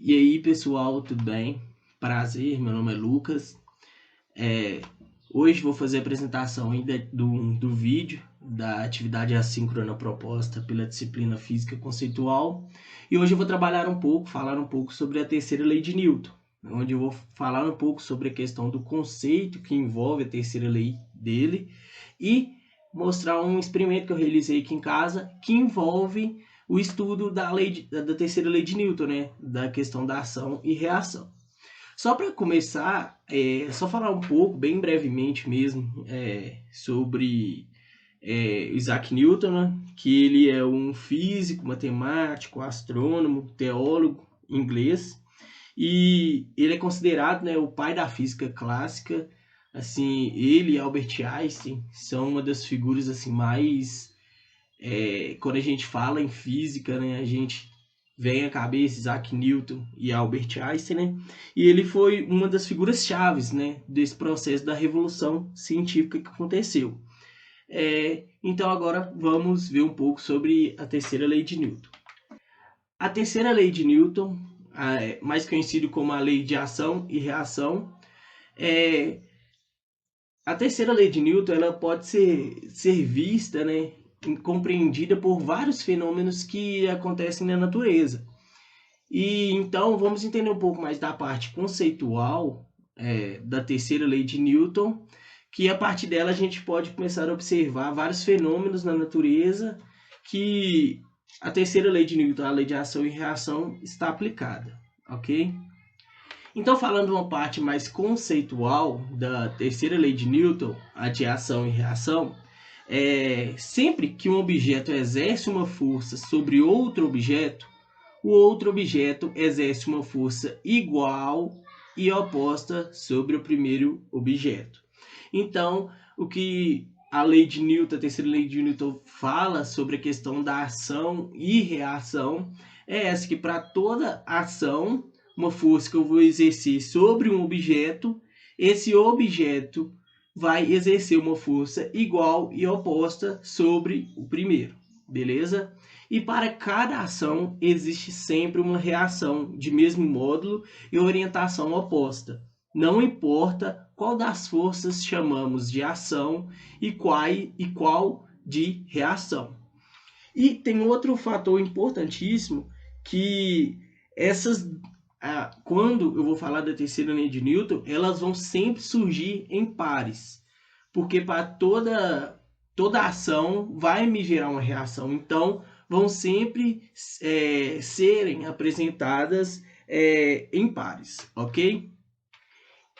E aí, pessoal, tudo bem? Prazer, meu nome é Lucas. Hoje vou fazer a apresentação ainda do vídeo da atividade assíncrona proposta pela disciplina Física Conceitual. E hoje eu vou falar um pouco sobre a terceira lei de Newton, onde eu vou falar um pouco sobre a questão do conceito que envolve a terceira lei dele e mostrar um experimento que eu realizei aqui em casa que envolve o estudo da terceira lei de Newton, né? Da questão da ação e reação. Só para começar, só falar um pouco, bem brevemente mesmo, sobre Isaac Newton, né? Que ele é um físico, matemático, astrônomo, teólogo inglês, e ele é considerado, né, o pai da física clássica. Assim, ele e Albert Einstein são uma das figuras assim mais quando a gente fala em física, né, a gente vem à cabeça Isaac Newton e Albert Einstein, né? E ele foi uma das figuras chaves, né, desse processo da revolução científica que aconteceu. Então agora vamos ver um pouco sobre a terceira lei de Newton. A terceira lei de Newton, mais conhecida como a lei de ação e reação, a terceira lei de Newton ela pode ser vista, né, compreendida por vários fenômenos que acontecem na natureza. E então vamos entender um pouco mais da parte conceitual da terceira lei de Newton, que a partir dela a gente pode começar a observar vários fenômenos na natureza que a terceira lei de Newton, a lei de ação e reação, está aplicada, ok? Então, falando uma parte mais conceitual da terceira lei de Newton, a de ação e reação, sempre que um objeto exerce uma força sobre outro objeto, o outro objeto exerce uma força igual e oposta sobre o primeiro objeto. Então, o que a lei de Newton, a terceira lei de Newton, fala sobre a questão da ação e reação é essa, que para toda ação, uma força que eu vou exercer sobre um objeto, esse objeto vai exercer uma força igual e oposta sobre o primeiro, beleza? E para cada ação existe sempre uma reação de mesmo módulo e orientação oposta. Não importa qual das forças chamamos de ação e qual de reação. E tem outro fator importantíssimo que quando eu vou falar da terceira lei de Newton, elas vão sempre surgir em pares, porque para toda ação vai me gerar uma reação. Então, vão sempre serem apresentadas em pares, ok?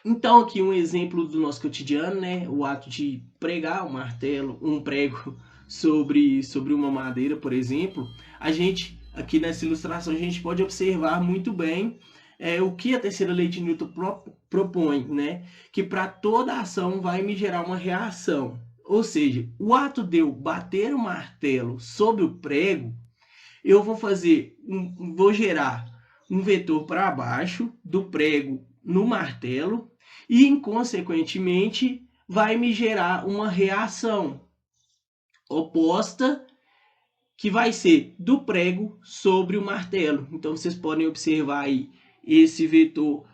Então, aqui um exemplo do nosso cotidiano, né? O ato de pregar um prego sobre uma madeira, por exemplo. A gente, aqui nessa ilustração, a gente pode observar muito bem o que a terceira lei de Newton propõe, né? Que para toda ação vai me gerar uma reação. Ou seja, o ato de eu bater o martelo sobre o prego, eu vou gerar um vetor para baixo do prego no martelo e, inconsequentemente, vai me gerar uma reação oposta que vai ser do prego sobre o martelo. Então, vocês podem observar aí esse vetor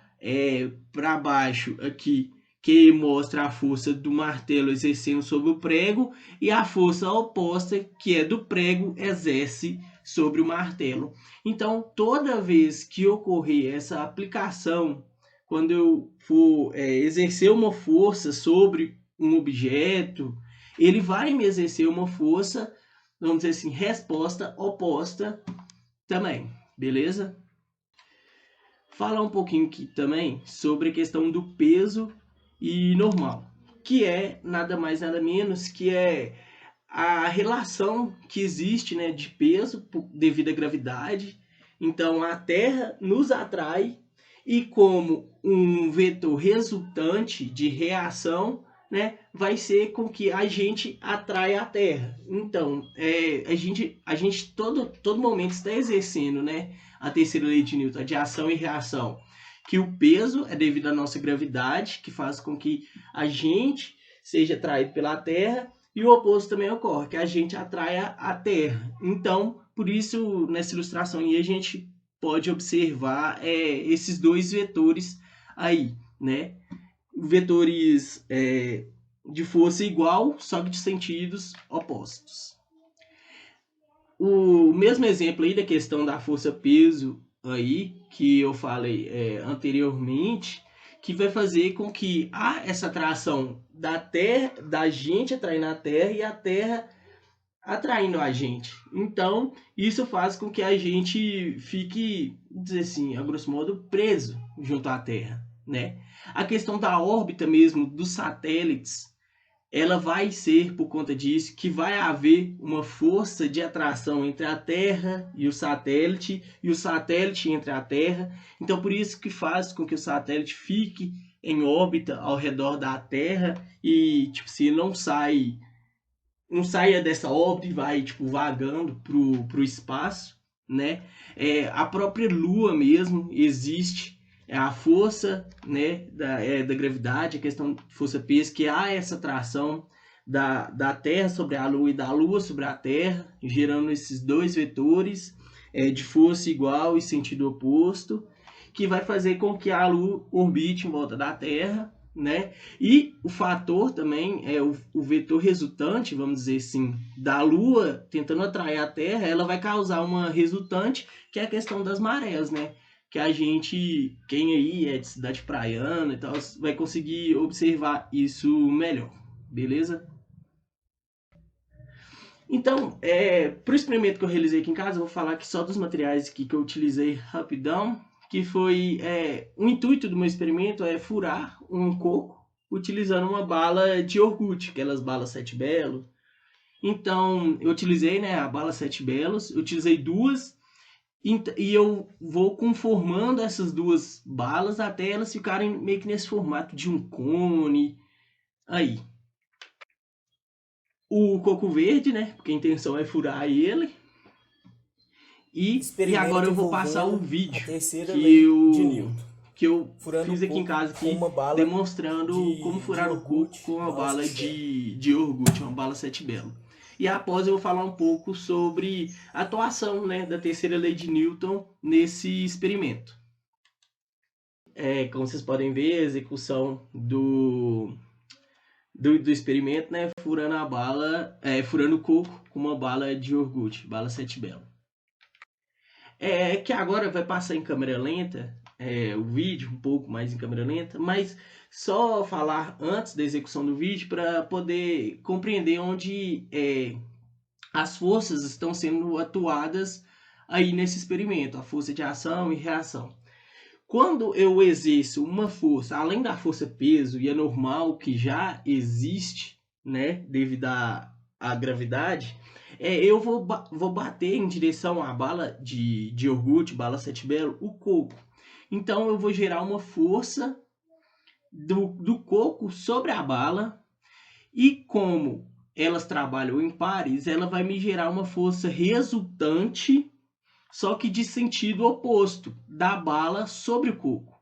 para baixo aqui, que mostra a força do martelo exercendo sobre o prego, e a força oposta, que é do prego, exerce sobre o martelo. Então, toda vez que ocorrer essa aplicação, quando eu for exercer uma força sobre um objeto, ele vai me exercer uma força, vamos dizer assim, resposta oposta também, beleza? Falar um pouquinho aqui também sobre a questão do peso e normal, que é nada mais nada menos que a relação que existe, né, de peso devido à gravidade. Então a Terra nos atrai e como um vetor resultante de reação, né, vai ser com que a gente atrai a Terra. Então a gente todo momento está exercendo, né, a terceira lei de Newton, de ação e reação, que o peso é devido à nossa gravidade, que faz com que a gente seja atraído pela Terra, e o oposto também ocorre, que a gente atraia a Terra. Então, por isso, nessa ilustração aí, a gente pode observar esses dois vetores aí, né? Vetores de força igual, só que de sentidos opostos. O mesmo exemplo aí da questão da força-peso aí, que eu falei anteriormente, que vai fazer com que há essa atração da Terra, da gente atraindo a Terra e a Terra atraindo a gente. Então, isso faz com que a gente fique, dizer assim, a grosso modo, preso junto à Terra, né? A questão da órbita mesmo dos satélites, ela vai ser por conta disso que vai haver uma força de atração entre a Terra e o satélite entre a Terra. Então, por isso que faz com que o satélite fique em órbita ao redor da Terra e, tipo, se não saia dessa órbita e vai tipo vagando pro espaço, né? A própria Lua mesmo existe a força, né, da gravidade, a questão de força-peso, que há essa atração da Terra sobre a Lua e da Lua sobre a Terra, gerando esses dois vetores de força igual e sentido oposto, que vai fazer com que a Lua orbite em volta da Terra, né? E o fator também é o vetor resultante, vamos dizer assim, da Lua tentando atrair a Terra, ela vai causar uma resultante, que é a questão das marés, né? Que a gente, quem aí é de cidade praiana e tal, vai conseguir observar isso melhor, beleza? Então, para o experimento que eu realizei aqui em casa, eu vou falar aqui só dos materiais que eu utilizei rapidão, que foi o intuito do meu experimento é furar um coco utilizando uma bala de iogurte, aquelas balas Sete Belo. Então, eu utilizei, né, a bala Sete Belos, eu utilizei duas e eu vou conformando essas duas balas até elas ficarem meio que nesse formato de um cone. Aí, o coco verde, né, porque a intenção é furar ele. E agora Experimento eu vou passar o envolvendo a vídeo terceira que lei de eu, Newton, que eu furando o fiz aqui em coco casa com aqui, uma bala demonstrando como de furar o coco iogurte com uma bala bala sete belo. de iogurte, uma bala Sete Belo. E após eu vou falar um pouco sobre a atuação, né, da terceira lei de Newton nesse experimento. Como vocês podem ver, a execução do experimento, né, furando a bala, furando o coco com uma bala de iogurte, bala Sete Belo. Que agora vai passar em câmera lenta, o vídeo um pouco mais em câmera lenta, mas só falar antes da execução do vídeo para poder compreender onde as forças estão sendo atuadas aí nesse experimento, a força de ação e reação. Quando eu exerço uma força, além da força peso e a normal que já existe, né, devido à gravidade, eu vou bater em direção à bala de iogurte, bala Sete Belo, o coco. Então eu vou gerar uma força do coco sobre a bala e como elas trabalham em pares, ela vai me gerar uma força resultante, só que de sentido oposto, da bala sobre o coco.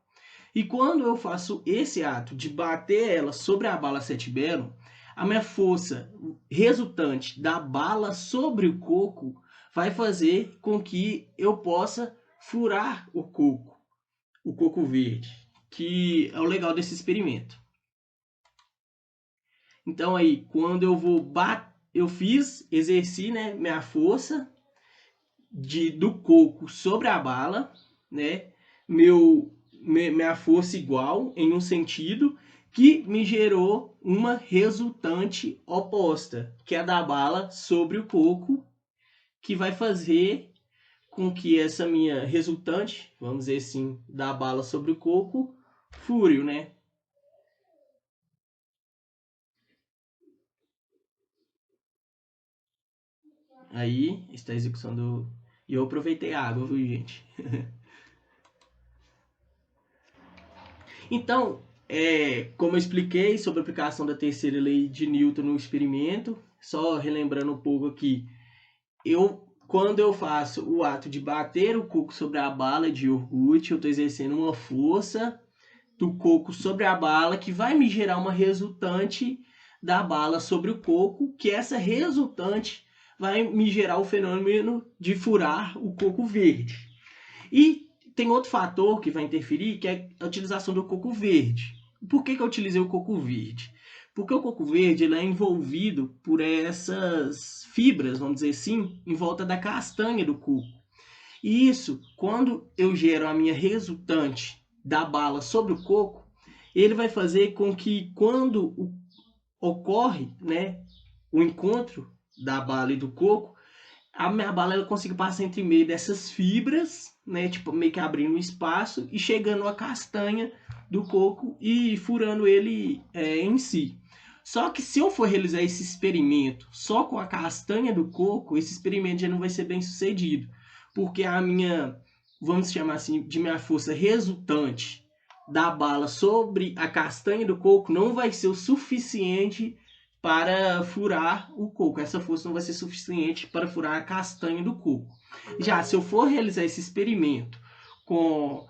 E quando eu faço esse ato de bater ela sobre a bala Sete Belo, a minha força resultante da bala sobre o coco vai fazer com que eu possa furar o coco verde, que é o legal desse experimento. Então aí, quando eu vou exerci, né, minha força do coco sobre a bala, né, minha força igual em um sentido que me gerou uma resultante oposta, que é a da bala sobre o coco, que vai fazer com que essa minha resultante, vamos dizer assim, da bala sobre o coco, fure, né? Aí está a execução do... E eu aproveitei a água, viu, gente? Então, como eu expliquei sobre a aplicação da terceira lei de Newton no experimento, só relembrando um pouco aqui, quando eu faço o ato de bater o coco sobre a bala de iogurte, eu estou exercendo uma força do coco sobre a bala que vai me gerar uma resultante da bala sobre o coco, que essa resultante vai me gerar o fenômeno de furar o coco verde. E tem outro fator que vai interferir, que é a utilização do coco verde. Por que eu utilizei o coco verde? Porque o coco verde ele é envolvido por essas fibras, vamos dizer assim, em volta da castanha do coco. E isso, quando eu gero a minha resultante da bala sobre o coco, ele vai fazer com que quando ocorre, né, o encontro da bala e do coco, a minha bala ela consiga passar entre meio dessas fibras, né, tipo meio que abrindo um espaço e chegando a castanha do coco e furando ele em si. Só que se eu for realizar esse experimento só com a castanha do coco, esse experimento já não vai ser bem sucedido, porque a minha, vamos chamar assim, de minha força resultante da bala sobre a castanha do coco não vai ser o suficiente para furar o coco. Essa força não vai ser suficiente para furar a castanha do coco. Já se eu for realizar esse experimento com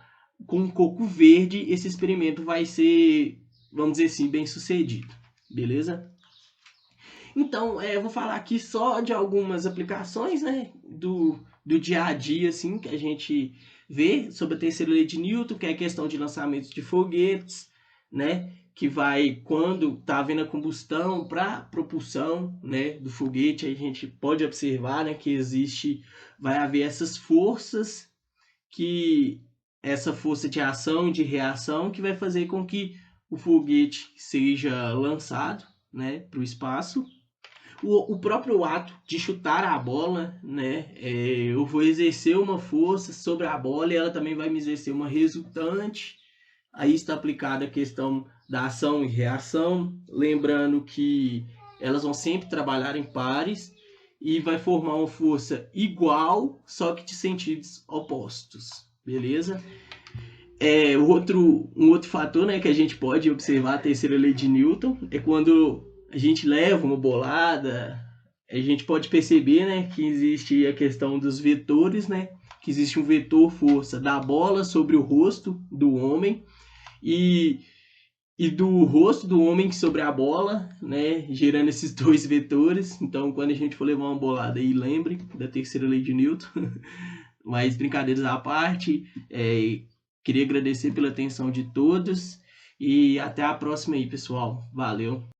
coco verde, esse experimento vai ser, vamos dizer assim, bem sucedido. Beleza? Então, eu vou falar aqui só de algumas aplicações, né, do dia a dia, assim, que a gente vê sobre a terceira lei de Newton, que é a questão de lançamento de foguetes, né, que vai, quando está havendo a combustão para propulsão, né, do foguete, a gente pode observar, né, que vai haver essas forças, essa força de ação e de reação que vai fazer com que o foguete seja lançado, né, para o espaço. O próprio ato de chutar a bola, né, eu vou exercer uma força sobre a bola e ela também vai me exercer uma resultante. Aí está aplicada a questão da ação e reação, lembrando que elas vão sempre trabalhar em pares e vai formar uma força igual, só que de sentidos opostos, beleza? Um outro fator, né, que a gente pode observar a terceira lei de Newton é quando a gente leva uma bolada, a gente pode perceber, né, que existe a questão dos vetores, né, que existe um vetor força da bola sobre o rosto do homem e do rosto do homem sobre a bola, né, gerando esses dois vetores. Então, quando a gente for levar uma bolada aí, lembre da terceira lei de Newton. Mas brincadeiras à parte, queria agradecer pela atenção de todos e até a próxima aí, pessoal. Valeu!